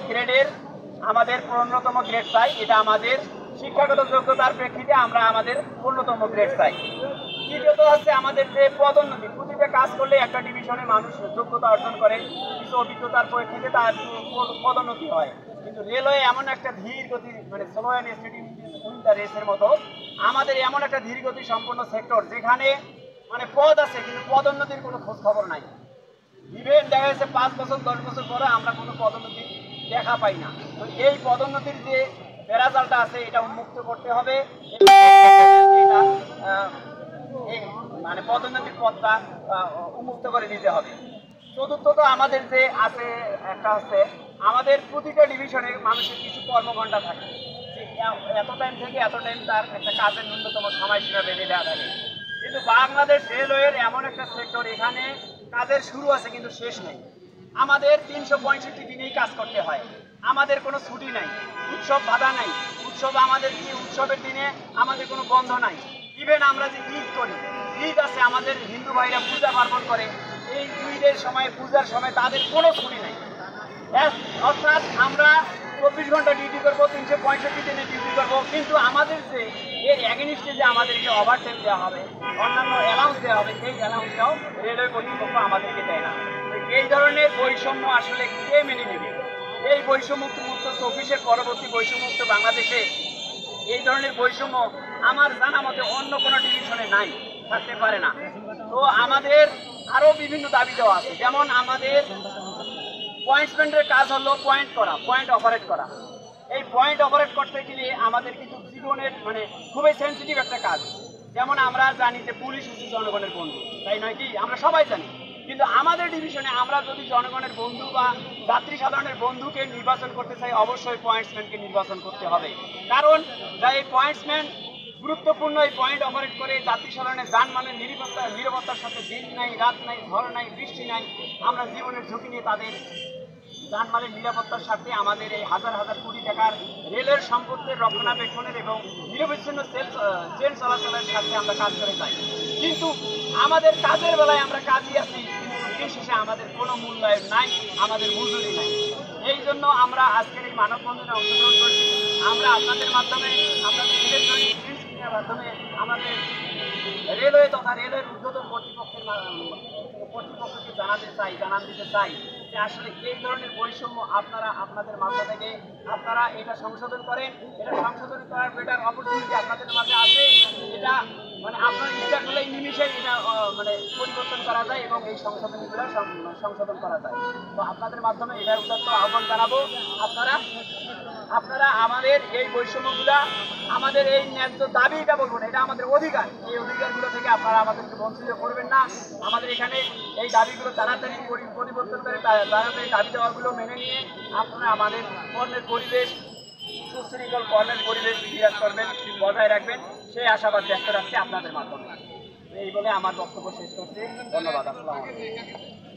গ্রেডের আমাদের 15তম গ্রেড চাই। এটা আমাদের শিক্ষাগত যোগ্যতার প্রেক্ষিতে আমরা আমাদের 15তম গ্রেড চাই। দ্বিতীয়ত হচ্ছে আমাদের যে পদোন্নতি, প্রতিটা কাজ করলে একটা ডিভিশনে মানুষ যোগ্যতা অর্জন করে, কিছু অভিজ্ঞতার প্রেক্ষিতে তার পদোন্নতি হয়। কিন্তু রেলওয়ে এমন একটা ধীর গতি, মানে slow and steady win the রেসের মতো আমাদের এমন একটা ধীর গতি সম্পন্ন সেক্টর, যেখানে মানে পদ আছে কিন্তু পদোন্নতির কোনো খোঁজ খবর নাই। ইভেন দেখা যাচ্ছে 5 বছর 10 বছর পরে আমরা কোনো পদোন্নতি দেখা পাই না। তো এই পদোন্নতির যে বেড়াজালটা আছে এটা উন্মুক্ত করতে হবে, মানে পদোন্নতির পথটা উন্মুক্ত করে নিতে হবে। চতুর্থত আমাদের যে আছে একটা হচ্ছে আমাদের প্রতিটা ডিভিশনে মানুষের কিছু কর্মঘণ্টা থাকে, যে এত টাইম থেকে এত টাইম তার একটা কাজের ন্যূনতম সময়সীমা বেঁধে দেওয়া থাকে। কিন্তু বাংলাদেশ রেলওয়ের এমন একটা সেক্টর, এখানে কাজের শুরু আছে কিন্তু শেষ নেই। আমাদের 365 দিনেই কাজ করতে হয়, আমাদের কোনো ছুটি নাই, উৎসব বাধা নাই। উৎসব আমাদের কি, উৎসবের দিনে আমাদের কোনো বন্ধ নাই। ইভেন আমরা যে ঈদ করি, ঈদ আছে, আমাদের হিন্দু ভাইরা পূজা পার্বণ করে, এই ঈদের সময় পূজার সময় তাদের কোনো ছুটি নেই। অর্থাৎ আমরা 24 ঘন্টা ডিউটি করবো, 365 দিনে ডিউটি করবো, কিন্তু আমাদের যে এর অ্যাগেনিস্টে যে আমাদেরকে ওভার টাইম দেওয়া হবে, অন্যান্য অ্যালাউন্স দেওয়া হবে, এই অ্যালাউন্সটাও রেলওয়ে কর্তৃপক্ষ আমাদেরকে দেয় না। এই ধরনের বৈষম্য আসলে কে মেনে নেবে? এই বৈষম্যমুক্ত 24-এর পরবর্তী বৈষম্যমুক্ত বাংলাদেশে এই ধরনের বৈষম্য আমার জানা মতে অন্য কোনো ডিভিশনে নাই, থাকতে পারে না। তো আমাদের আরও বিভিন্ন দাবি দেওয়া আছে, যেমন আমাদের পয়েন্টসম্যানের কাজ হলো পয়েন্ট করা, পয়েন্ট অপারেট করা। এই পয়েন্ট অপারেট করতে গেলে আমাদের কিন্তু জীবনের মানে খুবই সেন্সিটিভ একটা কাজ। যেমন আমরা জানি যে পুলিশ হচ্ছে জনগণের বন্ধু, তাই নয় কি? আমরা সবাই জানি। কিন্তু আমাদের ডিভিশনে আমরা যদি জনগণের বন্ধু বা যাত্রী সাধারণের বন্ধুকে নির্বাচন করতে চাই, অবশ্যই পয়েন্টসম্যানকে নির্বাচন করতে হবে। কারণ যা এই পয়েন্টসম্যান গুরুত্বপূর্ণ, এই পয়েন্ট অপারেট করে যাত্রী সাধারণের যানবাহনের নিরাপত্তার সাথে দিন নাই, রাত নাই, ঝড় নাই, বৃষ্টি নাই, আমরা জীবনের ঝুঁকি নিয়ে তাদের যানবাহনের নিরাপত্তার সাথে আমাদের এই হাজার হাজার কোটি টাকার রেলের সম্পত্তির রক্ষণাবেক্ষণের এবং নিরবিচ্ছিন্ন ট্রেন চলাচলের সাথে আমরা কাজ করে যাই। কিন্তু আমাদের কাজের বেলায় আমরা কাজই আছি, কিন্তু দিন শেষে আমাদের কোনো মূল্যায়ন নাই, আমাদের মজুরি নাই। এই জন্য আমরা আজকের এই মানববন্ধনে অংশগ্রহণ করছি। আমরা আপনাদের মাধ্যমে, আপনাদের ইলেকট্রনিক প্রিন্ট স্ক্রিনের মাধ্যমে আমাদের রেলওয়ে তথা রেলের ঊর্ধ্বতন কর্তৃপক্ষকে জানান দিতে চাই যে আসলে এই ধরনের বৈষম্য আপনারা আপনাদের মাথা থেকে আপনারা এটা সংশোধন করেন। এটা সংশোধন করার বেটার অপরচুনিটি আপনাদের মাঝে আছে। এটা মানে আপনার ইচ্ছা করলেই নিমিশে এটা মানে পরিবর্তন করা যায় এবং এই সংশোধনীগুলো সংশোধন করা যায়। তো আপনাদের মাধ্যমে এটার উদাত্ত আহ্বান জানাবো, আপনারা আমাদের এই বৈষম্যগুলা, আমাদের এই ন্যায্য দাবি, এটা বলবো না, এটা আমাদের অধিকার, এই অধিকারগুলো থেকে আপনারা আমাদেরকে বঞ্চিত করবেন না। আমাদের এখানে এই দাবিগুলো তাড়াতাড়ি পরিবর্তন করে তাড়াতাড়ি দাবি দেওয়াগুলো মেনে নিয়ে আপনারা আমাদের কর্মের পরিবেশ, সুশৃঙ্খল কর্মের পরিবেশ বিরাজ করবেন, বজায় রাখবেন, সেই আশাবাদ ব্যক্ত রাখছি আপনাদের মাধ্যমে। এই বলে আমার বক্তব্য শেষ করছি। ধন্যবাদ। আসসালামু আলাইকুম।